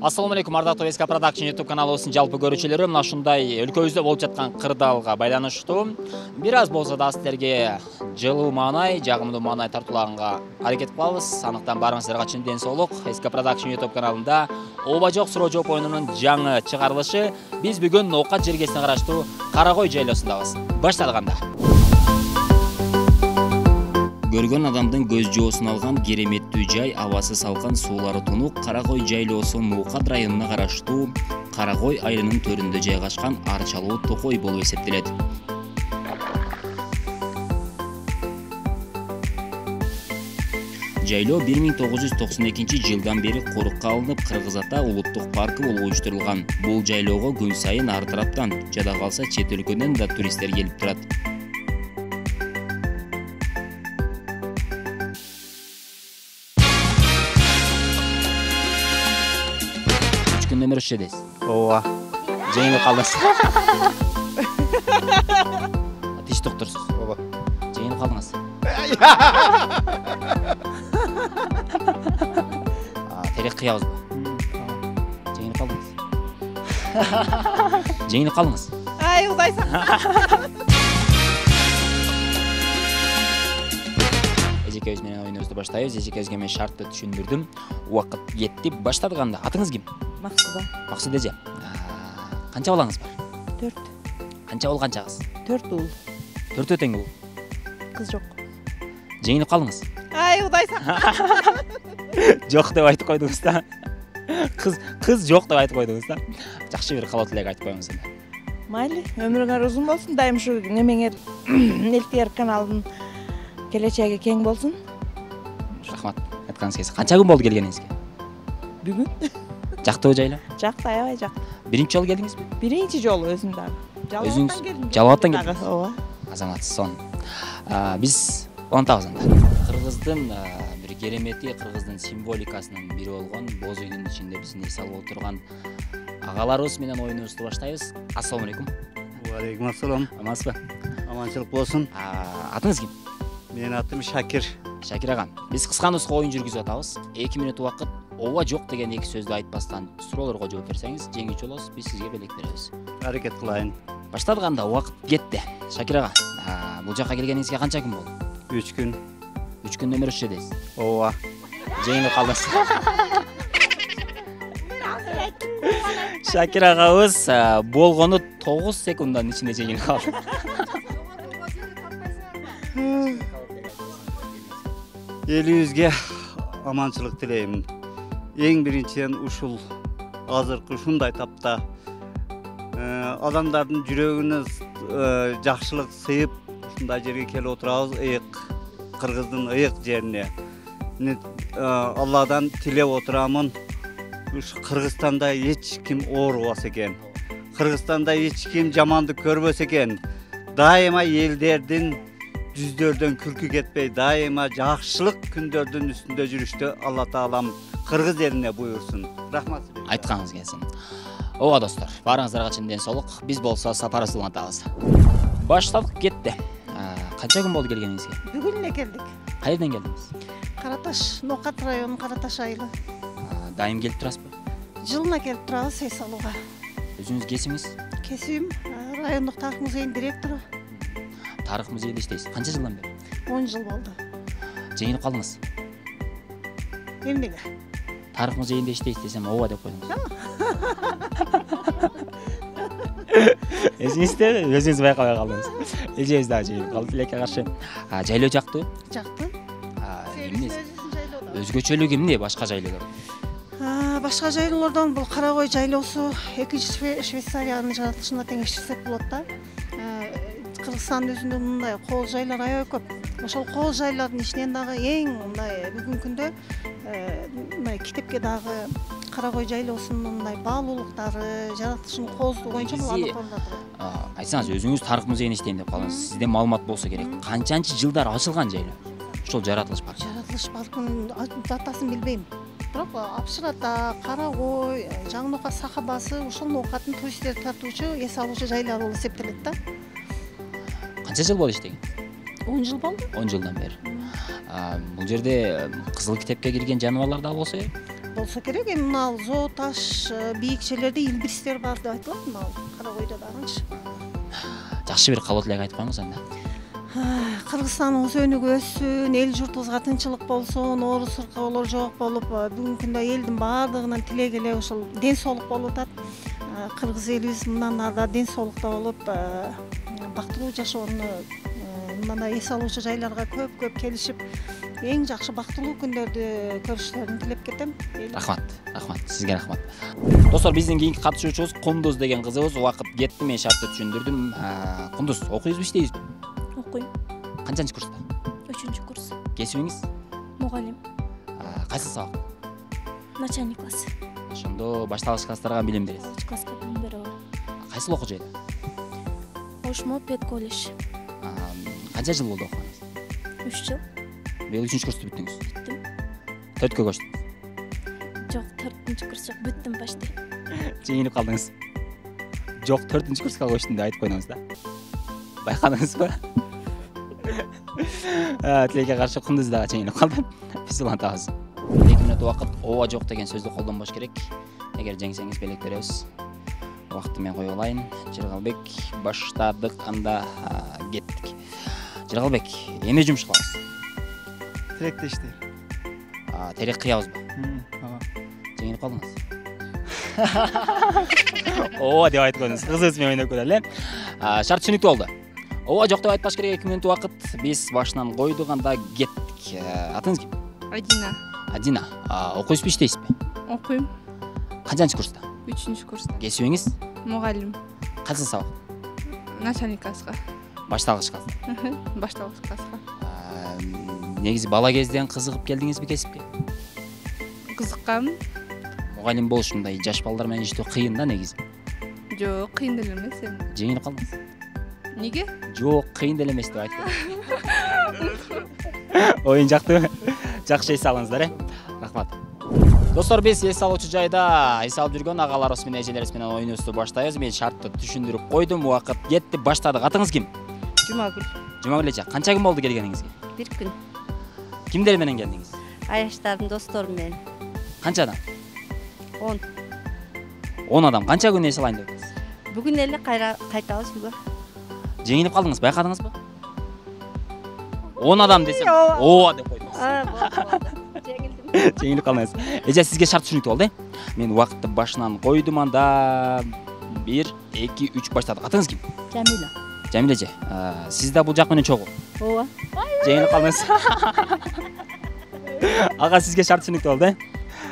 Ассаламу алейкум, ардактуу СК Production YouTube каналыбыздын жалпы көрүүчүлөрү, мына ушундай өлкөбүздө болуп жаткан кырдаалга байланыштуу бир аз болсо да силерге жылуу маанай, жагымдуу маанай тартуулаганга аракет кылабыз. Анықтан барыңыздарга чын ден соолук. СК Production YouTube каналында ооба жок суроо жооп оюнунун жаңы чыгарылышы. Биз бүгүн Ноокат жергесине караштуу Карагой жайлоосундабыз. Башталганда. Көргөн адамдын көз жоосун алган кереметтүү жай, абасы салкын, суулары тунук Карагой жайлоосу Ноокат районуна караштуу Карагой айылынын төрүндө жайгашкан арчалуу токой болуп эсептелет. Жайлоо 1992 жылдан бери корукка алынып, Кыргыз Ата улуттук паркы болуп уюштурулган. Бул жайлоого күн сайын ар тараптан, жада калса чет өлкөдөн да туристтер келип турат. Нөмір 3 дейсіз. Ооба. Жеңіліп қалдыңыз. Тиш доктурсуз. Ооба. Жеңіліп қалдыңыз. Терек қиябыз ба? Жеңіліп қалдыңыз. Жеңіліп қалдыңыз. Ай, Құдайсың. Эжекебиз менен оюнубузду баштайбыз. Эжекебизге мен шартты түшүндүрдүм. Убакыт кетти. Баштадыганда атыңыз ким? Максуда. Максуда эже. Канча балаңыз бар? 4. Канча уул, канча кыз? 4 уул. 4 тең уул. Кыз жок. Жеңилип калдыңыз. Ай, Құдайсың. Жок деп айтып койдуңуз да. Кыз жок деп айтып койдуңуз да. Жакшы бир калоо тилек айтып коюңуз энди. Майли, өмүрүңөр узун болсун, дайым ушу немеңер Элтер каналынын келечеги кең болсун. Рахмат. Айтканыңыз келсе. Канча күн болду келгениңизге? Бүгүн. Жактыбы жайлоо? Жакты, аябай жакты. Биринчи жолу келдиңизби? Биринчи жолу өзүм дагы. Өзүңүз Жалалабаттан келдиңиз? Ооба. Азаматсыз. Биз улантабыз анда. Кыргыздын бир керемети, кыргыздын символикасынын бири болгон боз үйдүн ичинде биздин эс алып отурган агаларыбыз менен оюнубузду баштайбыз. Ассаламу алейкум. Алейкум ассалам. Амансызбы? Аманчылык болсун. Атыңыз ким? Менин атым Шакир. Шакир агам. Биз кыска нуска оюн жүргүзүп атабыз. 2 мүнөт убакыт ооба жок деген 2 сөздү айтпастан суроолорго жооп берсеңиз жеңүүчү болосуз. Биз сизге белек беребиз. Аракет кылайын. Баштадыганда убакыт кетти. Шакир ага, бул жака келгениңизге канча күн болду? 3 күн. 3 күн нөмөр 3 дейсиз. Ооба. Жеңилип калдыңыз. Шакир агабыз болгону 9 секунддун ичинде жеңилип калды. Элибизге аманчылык тилейм. Эң биринчиден ушул азыркы ушундай тапта адамдардын жүрөгүнө жакшылык сыйып ушундай жерге келип отурабыз, ыйык Кыргыздын ыйык жерине. Алладан тилеп отурамын. Уш Кыргызстанда эч ким оорубас экен. Кыргызстанда эч ким жамандык көрбөс экен. Дайыма элдердин жүздөрдөн күлкү кетпей, дайыма жакшылык күндөрдүн үстүндө жүрүштү Алла Таалам Кыргыз элине буйрсун. Рахмат. Айтканыңыз келсин. Ооба достор, барыңыздарга чын ден соолук. Биз болсо сапарыбызды улантабыз. Баштадык кетти. Канча күн болду келгениңизге? Бүгүн эле келдик. Кайерден келдиңиз? Караташ, Ноокат району Караташ айылы. Дайым келип турасызбы? Жылына келип турабыз эс алууга. Өзүңүз кесиңиз? Кесибим райондук тарых музейинин директору. Тарых музейинде иштейсиз. Канча жылдан бери? 10 жыл болду. Жеңилип калдыңыз. Эмнеге? Тарых музейинде иштейт десем ооба деп койдуңуз. Өзүңүз байкабай калдыңыз. Эжебиз дагы жеңилип калды тилекке каршы. Жайлоо жактыбы? Жакты. Эмне? Өзгөчөлүгү эмне башка жайлоодон? Башка жайлоолордон бул Карагой жайлоосу экинчи Швейцариянын жаратылышына тең иштесек болот да. Кыргызстандын өзүндө мындай кол жайлар аябай көп. Ошол кол жайлардын ичинен дагы эң мындай бүгүнкү күндө мындай китепке дагы Карагой жайлоосунун мындай баалуулуктары, жаратылышынын кооздугу боюнча бул аныкталып турат. Айтсаңыз, өзүңүз тарых музейинде иштейм деп калдыңыз. Сизде маалымат болсо керек. Канчанчы жылдар ачылган жайлоо? Ошол жаратылыш паркы. Жаратылыш паркынын датасын билбейм. Бирок Апшыр Ата, Карагой, Жаңы Ноокат сахабасы ушул Ноокаттын туристтерди тартуучу, эс алуучу жайлар болуп эсептелет да. Канча жыл болду иштеген? 10 жыл болду. 10 жылдан бери. Бул жерде кызыл китепке кирген жаныбарлар да болсо керек? болсо керек. Эми мына зоо таш бийик жерлерде илбирстер бар деп айтылат, мына Карагойдо дагычы. Жакшы бир кабыл элек айтып коюңуз анда. Кыргызстаныбыз өнүгүп өссүн, эл журтубузга тынчылык болсун, оору сыркоолор жок болуп, бүгүнкү күндө элдин баардыгынын тилеги эле ушул ден соолук болуп атат. Кыргыз элибиз мындан ары да ден соолукта болуп, бактылуу жашоону мына эс алуучу жайларга көп келишип, эң жакшы бактылуу күндөрдү көрүшүлөрүн тилеп кетем. Рахмат. Сизге рахмат. Достор, биздин кийинки катышуучубуз Кундуз деген кызыбыз. Убакыт кетти, мен шартты түшүндүрдүм. Кундуз, окуйсузбу, иштейсизби? Окуйм. Канчанчы курста? 3-курс. Кесибиңиз? Мугалим. Кайсы сабак? Начальник класс. Ошондо башталгыч класстарга билим бересиз. Башталгыч класска билим берип. Кайсыл окуу жайда? Ошмо Пет колледж. Канча жыл болду окуганыңыз? 3 жыл. Быйыл 3-курсту бүттүңүз. Бүттүм. 4кө көчтүңүз. Жок, 4-курс жок, бүттүм почти. Жеңилип калдыңыз. Жок, 4-курска көчтүм деп айтып койдуңуз да. Байкадыңызбы? Тилекке каршы Кундуз дагы жеңилип калды. Биз улантабыз. 2 мүнөт убакыт ооба жок деген сөздү колдонбош керек. Эгер жеңсеңиз белек беребиз. Убакытты мен коюп алайын. Жыргалбек, баштадык, анда кеттик. Жыргалбек, эмне жумуш кылабыз? Тиректешти. Терек кыябызбы? Жеңилип калдыңыз. Ооба деп айтып койдуңуз. Кызыбыз менен ойноп көрөлү. Шарт түшүнүктүү болду. Ооба жок деп айтпаш керек. 2 мүнөт убакыт биз башынан койдук, анда кеттик. Атыңыз ким? Адина. Адина. Окуйсузбу, иштейсизби? Окуйм. Канчанчы курста? 3-курста. Кесибиңиз? Мугалим. Кайсы сабак? Начальник класска. Башталгыч класс. Башталгыч класска. Негизи бала кезден кызыгып келдиңизби кесипке? Кызыккам. Мугалим болуш мындай жаш балдар менен иштөө кыйын да негизи. Жок, кыйын деле эмес эми. Жеңилип калдыңыз. Неге? Жок, кыйын деле эмес деп айтып. Оюн жактыбы? Жакшы эс алыңыздар, Рахмат. Достор, биз эс алуучу жайда эс алып жүргөн агаларыбыз менен эжелерибиз менен оюнубузду баштайбыз. Мен шартты түшүндүрүп койдум. Убакыт кетти, баштадык. Атыңыз ким? Жумагүл. Жумагүл эже, канча күн болду келгениңизге? 1 күн. Кимдер менен келдиңиз? Аяштарым, досторум менен. Канча адам? 10. 10 адам. Канча күн эс алайын деп атасыз? Бүгүн эле кайтабыз үйгө. Жеңилип калдыңыз, байкадыңызбы? 10 адам десем, ооба деп койдуңуз. Болду. Жеңилдим. Жеңилип калдыңыз. Эже, сизге шарт түшүнүктүү болду, Мен убакытты башынан койдум, анда 1, 2, 3 баштадык. Атыңыз ким? Жамила. Жамила эже, сиз да бул жак менен чогуу. Ооба. Жеңилип калдыңыз. Ага, сизге шарт түшүнүктүү болду,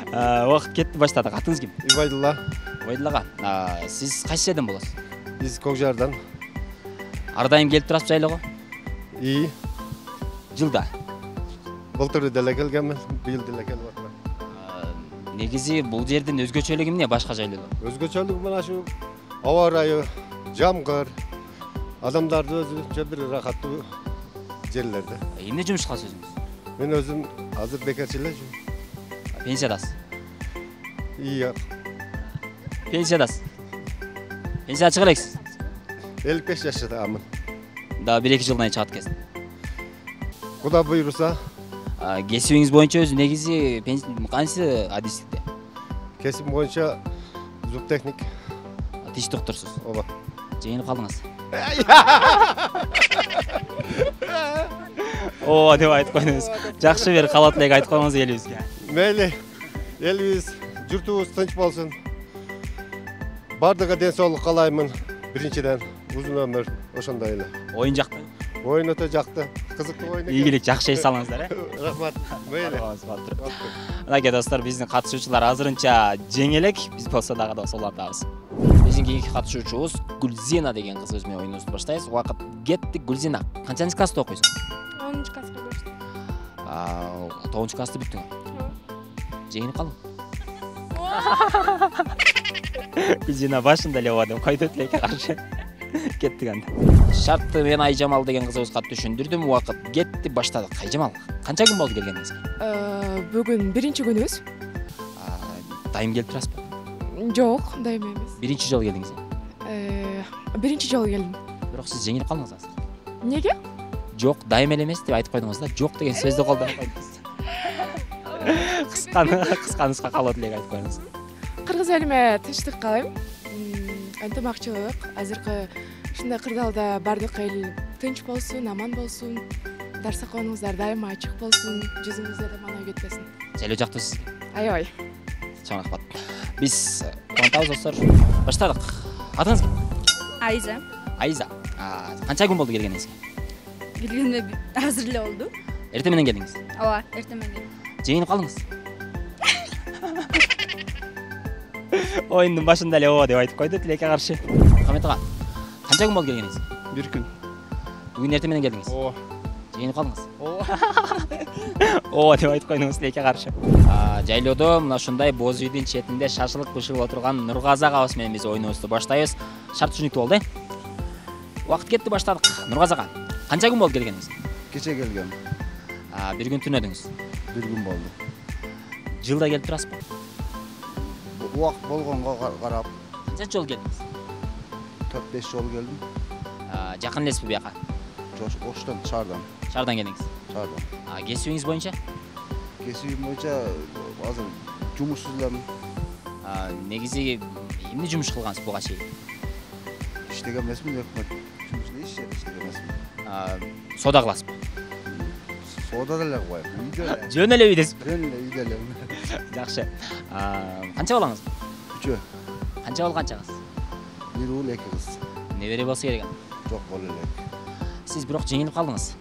Убакыт кетти, баштадык. Атыңыз ким? Ибайдулла. Ибайдулла ага. Сиз кайсы жерден болосуз? Биз Кокжардан. Ар дайым келип турасызбы жайлоого? И. Жылда. Былтыр деле келгенмин, быйыл деле келип атам. Негизи бул жердин өзгөчөлүгү эмне башка жайлардан? Өзгөчөлүгү мына шу аба ырайы, жамгыр, адамдарды өзүнчө бир ырахаттуу жерлерде. Эмне жумуш кыласыз өзүңүз? Мен өзүм азыр бекерчи эле жүрүм. Пенсиядасыз. И. Пенсиядасыз. Пенсияга чыгар эксиз. 55 жаштамын. Да 1-2 жылдан чыгат экенсиз. Куда буйруса, Кесибиңиз боюнча өзү негизи кайсы адистикте? кесим боюнча зубтехник. Тиш доктурсуз. Ооба. Жеңилип калдыңыз. Ооба деп айтып койдуңуз. Жакшы бир кабат элек айтып койгоңуз элибизге. Мейли, элибиз, журтубуз тынч болсун. Бардыгы ден соолук каалаймын. Биринчиден узун өмүр, ошондой эле. Оюн жакты. Оюн өтө жакты, кызыктуу оюн экен. Ийгилик, жакшы эс алыңыздар, Рахмат. Мейли. Мынакей достор, биздин катышуучулар азырынча жеңе элек, биз болсо дагы да улантабыз. Биздин кийинки катышуучубуз Гүлзина деген кызыбыз менен оюнубузду баштайбыз. Убакыт кетти. Гүлзина, канчанчы класста окуйсуң? 10-класска көчтүм. 9-классты бүттүң. Жеңилип калдың? Гүлзина башында эле ооба деп койду, тилекке каршы. Кеттик анда. Шартты мен Айжамал деген кызыбызга түшүндүрдүм. Убакыт кетти, баштадык. Айжамал, канча күн болду келгениңизге? Бүгүн 1-күнүбүз. Дайым келип турасызбы? Жок, дайым эмес. 1-чи жолу келдиңиз. 1-чи жолу келдим. Бирок сиз жеңилип калдыңыз азыр. Неге? Жок, дайым эле эмес деп айтып койдуңуз да. Жок деген сөздү колдонуп койдуңуз. кыска калуу тилек айтып коюңуз. Кыргыз элиме тынчтык каалайм. Ынтымакчылык. Азыркы ушундай кырдаалда бардык эл тынч болсун, аман болсун. Дарсаконуңуздар дайыма ачык болсун, жүзүңүздө да мана кетпесин. Жайлоо жактуу сиз. Аябай. Чоң рахмат. Биз кубантабыз достор. Баштадык. Атыңыз ким? Айза. Айза. Канча күн болду келгениңизге? Келгенде азыр эле болду. Эртең менен келдиңиз. Ооба, эртең менен. Жыйынып калдыңыз. Оюндун башында эле ооба деп айтып койду тилекке каршы. Хамет ага. Канча күн болду келгениңизге? 1 күн. Бүгүн эртең менен келдиңиз. Ооба. Жыйынып калдыңыз. Ооба деп айтып койдуңуз тилекке каршы. Жайлоодо мына ушундай боз үйдүн четинде шашылык бышырып отурган Нургазы агабыз менен биз оюнубузду баштайбыз. Шарт түшүнүктүү болду, Убакыт кетти, баштадык. Нургазы ага, канча күн болду келгениңизге? Кече келгем. 1 күн түнөдүңүз. 1 күн болду. Жылда келип турасызбы? Убакыт болгонго карап Канча жол келдиңиз? 4-5 жол келдим. Жакын элесизби бияка? Оштон, шаардан. Шаардан келдиңиз. Шаардан. Кесибиңиз боюнча? Кесибим боюнча азыр жумушсуз элем. Негизи эмне жумуш кылгансыз буга чейин? Иштеген эмесмин, өкмөт жумушунда иштеген эмесмин. Соода кыласызбы? Соода деле кылбайм. Үйдө. Жөн эле үйдесизби? Жөн эле үйдө элем. Жакшы. Канча балаңыз? 3. Канча бал канчагыз? 1 уул 2 кыз. Небере болсо керек. Жок боло элек. Сиз бирок жеңилип калдыңыз.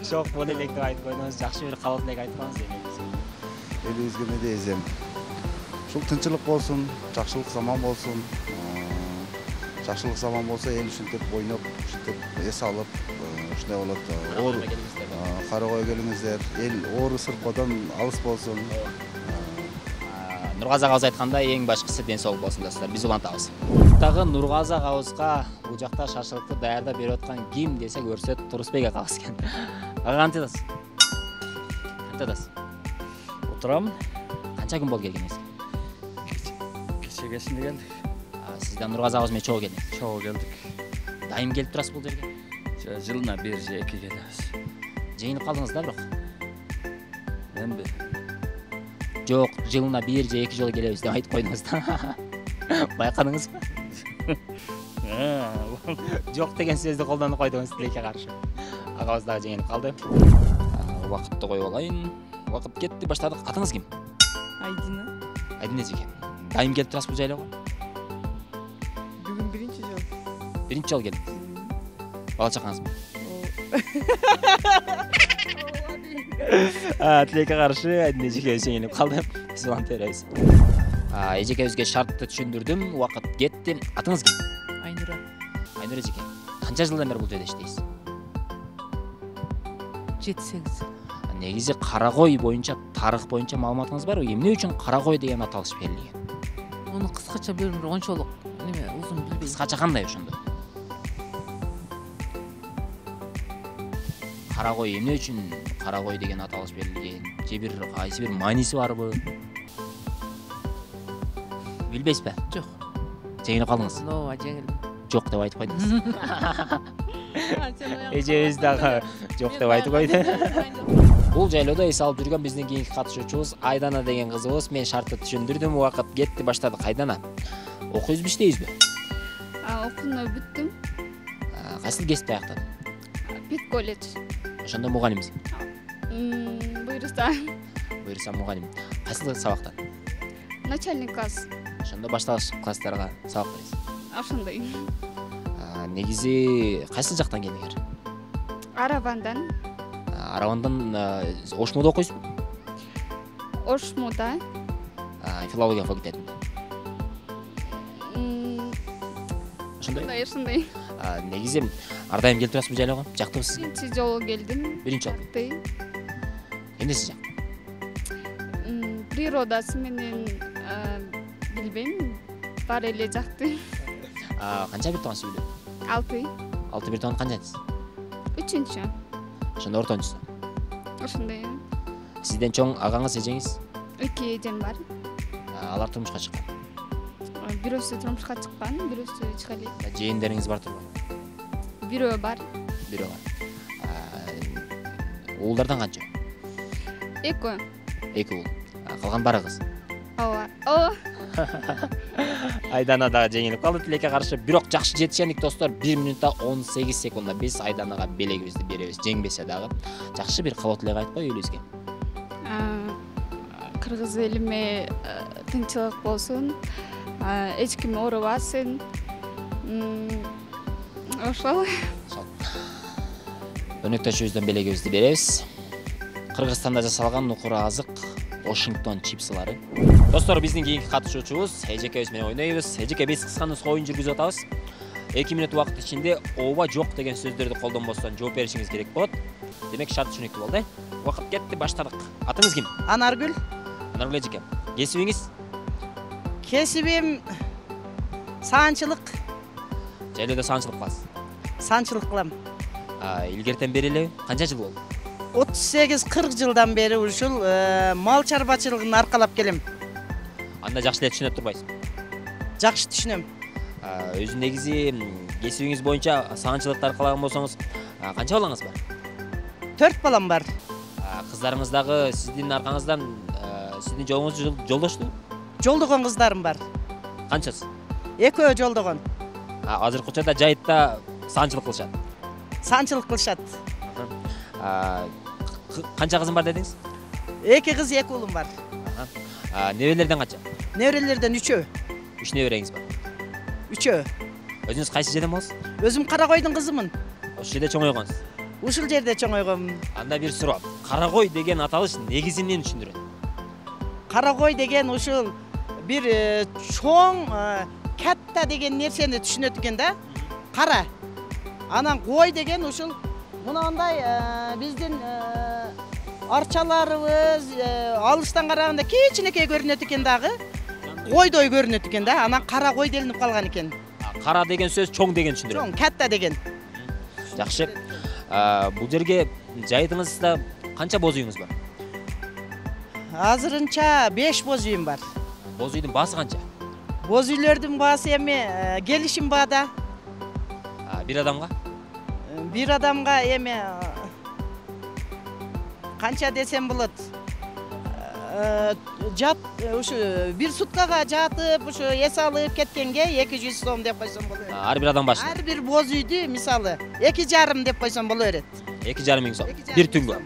Жок боло элек деп айтып койдуңуз. Жакшы бир калуу тилек айтып коюңуз. Элибизге эмне дейсем? Ушул тынчылык болсун, жакшылык заман болсун. Жакшылык заман болсо эл ушинтип ойноп, ушинтип эс алып, ушундай болот. Карагой келиңиздер. Эл оору сыркоодон алыс болсун. Нургазы агабыз айткандай, эң башкысы ден соолук болсун достор. Биз улантабыз. Дагы Нургазы агабызга бул жакта шашылыкты даярдап берип аткан ким десек Өрсөт Турусбек агабыз экен. Ага, кантип атасыз? Кантип атасыз? Отурамын. Канча күн болду келгениңизге? Кечегесинде келдик. Сизден Нургазы агабыз менен чогуу келдиңиз. Чогуу келдик. Дайым келип турасыз бул жерге? Жылына 1 же 2 келебиз. Жыйынып калдыңыз да бирок. Эмби? Жок, жылына 1 же 2 жолу келебиз деп айтып койдуңуз да. Байкадыңызбы? Жок деген сөздү колдонуп койдуңуз тилекке каршы. Агабыз дагы жеңилип калды. Убакытты коюп алайын. Убакыт кетти, баштадык. Атыңыз ким? Айдина. Айдина эжеке. Дайым келип турасызбы бул жайлоого? Бүгүн биринчи жол. Биринчи жолу келдиңиз. Бала чакаңызбы? Тилекке каршы Айдина эжеке жеңилип калды. Биз улантып беребиз. Эжекебизге шартты түшүндүрдүм. Убакыт кетти. Атыңыз ким? Айнура. Айнура эжеке. Канча жылдан бери бул жерде иштейсиз? 7-8. Негизи Карагой боюнча, тарых боюнча маалыматыңыз барбы? Эмне үчүн Карагой деген аталыш берилген? Муну кыскача билем, ончолук неме узун билбейм. Кыскача кандай ошондо? Карагой эмне үчүн Карагой деген аталыш берилген? Же бир кайсы бир мааниси барбы? Билбейсизби? Жок. Жеңилип калдыңыз? Ооба, жеңилдим. Жок деп айтып койдуңуз. Эжебиз дагы жок деп айтып койду. Бул жайлоодо эс алып жүргөн биздин кийинки катышуучубуз Айдана деген кызыбыз. Мен шартты түшүндүрдүм. Убакыт кетти, баштадык. Айдана. Окуйсузбу, иштейсизби? Окууну бүттүм. Кайсы кесипти аяктадың? Пет колледж. Ошондо мугалимсиң? Буйруса. Буйруса мугалим. Кайсы сабактан? Начальник класс. Ошондо башталгыч класстарга сабак бересиз? Ошондой. Негизи кайсы жактан келдиңер? Арабандан. Арабандан Ошмуда окуйсузбу? Ошмуда. Филология факультетинде. Ошондой. Негизи ар дайым келип турасызбы жайлоого? Жактыбыз? Биринчи жолу келдим. Биринчи жолу. Эмнеси жак? Природасы менен билбейм. Баары эле жакты. Канча бир туугансыз үйлө? 6. 6 бир тууган канчанчысы? 3-чү. Ошондо ортончусу? Ошондой. Сизден чоң агаңыз, эжеңиз? 2 эжем бар. Алар турмушка чыккан? Бирөөсү турмушка чыккан, бирөөсү чыга элек. Жээндериңиз бар турбу? Бирөө бар. Бирөө бар. Уулдардан канча? Эки уул. Калган бары кыз. ооба. Айдана дагы жеңилип калды тилекке каршы. Бирок жакшы жетишендик достор, 1 минутта 18 секундда биз Айданага белегибизди беребиз. Жеңбесе дагы жакшы бир кабат тилек айтып коелубузга. Кыргыз элиме тынчылык болсун. Эч ким оорубасын. Ошол. Өнөктөшүбүздөн белегибизди беребиз. Кыргызстанда жасалган нукура азык Washington чипсылары. Достор, биздин кийинки катышуучубуз Эжекебиз менен ойнойбуз. Эжеке, биз кыска нуска оюн жүргүзүп атабыз. 2 минут убакыт ичинде ооба жок деген сөздөрдү колдонбостон жооп беришиңиз керек болот. Демек шарт түшүнүктүү болду. Убакыт кетти, баштадык. Атыңыз ким? Анаргүл. Анаргүл эжеке. Кесибиңиз? Кесибим саанчылык. Жайлоодо саанчылык кыласыз? Саанчылык кылам. Илгертен бери эле канча жыл болду? 38-40 жылдан бери ушул мал чарбачылыгын аркалап келем. Анда жакшы эле түшүнөт турбайсыз? Жакшы түшүнөм. Өзү негизи кесибиңиз боюнча саанчылыкты аркалаган болсоңуз, канча балаңыз бар? 4 балам бар. Кыздарыңыз дагы сиздин аркаңыздан сиздин жолуңузду жолдошту? Жолдогон кыздарым бар. Канчасы? Экөө жолдогон. Азыркы учурда жайытта саанчылык кылышат. Саанчылык кылышат. Канча кызым бар дедиңиз? 2 кыз, 2 уулум бар. Неберелерден канча? Неберелерден 3. 3 небереңиз бар. 3. Өзүңүз кайсы жерден болосуз? Өзүм Карагойдун кызымын. Ошол жерде чоңойгонсуз. Ушул жерде чоңойгом. Анда бир суроо. Карагой деген аталыш негизи эмнени түшүндүрөт? Карагой деген ушул бир чоң, катта деген нерсени түшүнөт экен да. Кара. Анан кой деген ушул мынандай биздин арчаларыбыз алыстан караганда кичинекей көрүнөт экен дагы. Койдой көрүнөт экен да. Анан Карагой делинип калган экен. Кара деген сөз чоң деген түшүндүрөт. Чоң, катта деген. Жакшы. Бул жерге жайытыңызда канча боз үйүңүз бар? Азырынча 5 боз үйүм бар. Боз үйдүн баасы канча? Боз үйлөрдүн баасы эми келишим баада. Бир адамга? Бир адамга эми канча десем болот? Жат ушу бир суткага жатып, ушу эс алып кеткенге 200 сом деп койсом болот. Ар бир адам башына. Ар бир боз үйдү мисалы 2,5 деп койсом боло берет. 2,5 миң сом. Бир түнгө.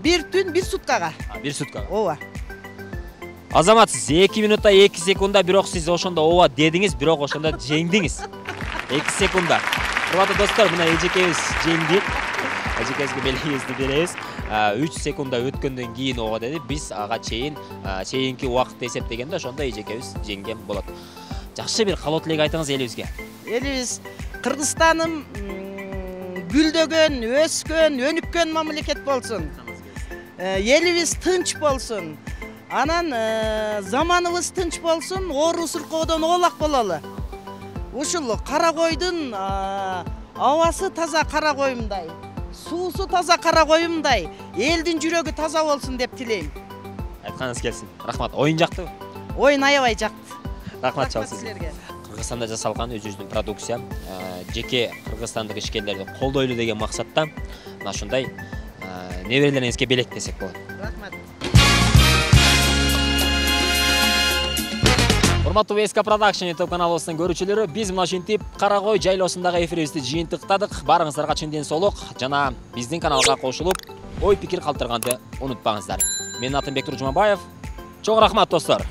Бир түн, бир суткага. Бир суткага. Ооба. Азамат, сиз 2 минутта 2 секундда, бирок сиз ошондо ооба дедиңиз, бирок ошондо жеңдиңиз. 2 секундда. Курматтуу достор, мына эжекебиз жеңди. Эжекебизге белегибизди беребиз. 3 секундда өткөндөн кийин ооба деди. Биз ага чейинки убакытты эсептегенде ошондо эжекебиз жеңген болот. Жакшы бир кабыл тилек айтыңыз элибизге. Элибиз Кыргызстаным гүлдөгөн, өскөн, өнүккөн мамлекет болсун. Элибиз тынч болсун. Анан заманыбыз тынч болсун, оору суркоодон оолак бололу. Ушул Карагойдун абасы таза Карагойумдай, суусу таза Карагойумдай, элдин жүрөгү таза болсун деп тилейм. Айтканыңыз келсин. Рахмат. Оюн жакты? Оюн аябай жакты. Рахмат сизге. Кыргызстанда жасалган өзүбүздүн продукция, жеке кыргызстандык ишкерлерди колдойлу деген максатта мына ушундай неберелериңизге белек десек болот. Рахмат. Урматтуу ВСК Production YouTube каналыбыздын көрүүчүлөрү, биз мына ушинтип Карагой жайлоосундагы эфирибизди жыйынтыктадык. Барыңыздарга чын ден соолук жана биздин каналга кошулуп, ой пикир калтырганды унутпаңыздар. Менин атым Бектур Жумабаев. Чоң рахмат достор.